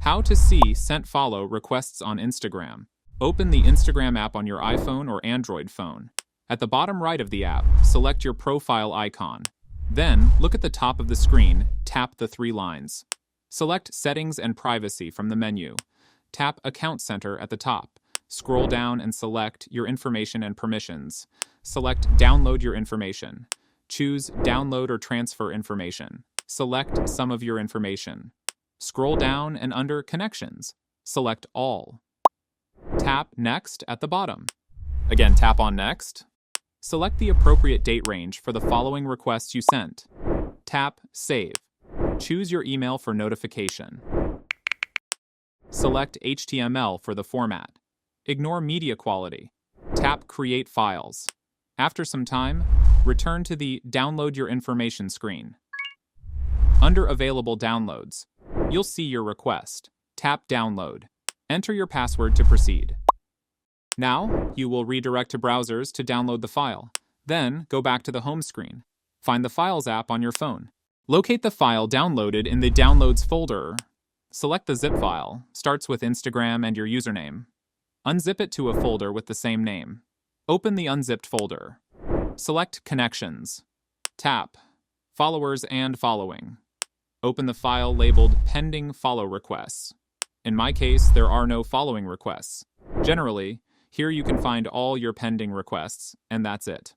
How to see sent follow requests on Instagram. Open the Instagram app on your iPhone or Android phone. At the bottom right of the app, select your profile icon. Then, look at the top of the screen, tap the three lines. Select Settings and Privacy from the menu. Tap Account Center at the top. Scroll down and select Your Information and Permissions. Select Download Your Information. Choose Download or Transfer Information. Select some of your information. Scroll down and under Connections, select All. Tap Next at the bottom. Again, tap on Next. Select the appropriate date range for the following requests you sent. Tap Save. Choose your email for notification. Select HTML for the format. Ignore media quality. Tap Create Files. After some time, return to the Download Your Information screen. Under Available Downloads, you'll see your request. Tap Download. Enter your password to proceed. Now, you will redirect to browsers to download the file. Then, go back to the home screen. Find the Files app on your phone. Locate the file downloaded in the Downloads folder. Select the zip file, starts with Instagram and your username. Unzip it to a folder with the same name. Open the unzipped folder. Select Connections. Tap Followers and Following. Open the file labeled Pending Follow Requests. In my case, there are no following requests. Generally, here you can find all your pending requests, and that's it.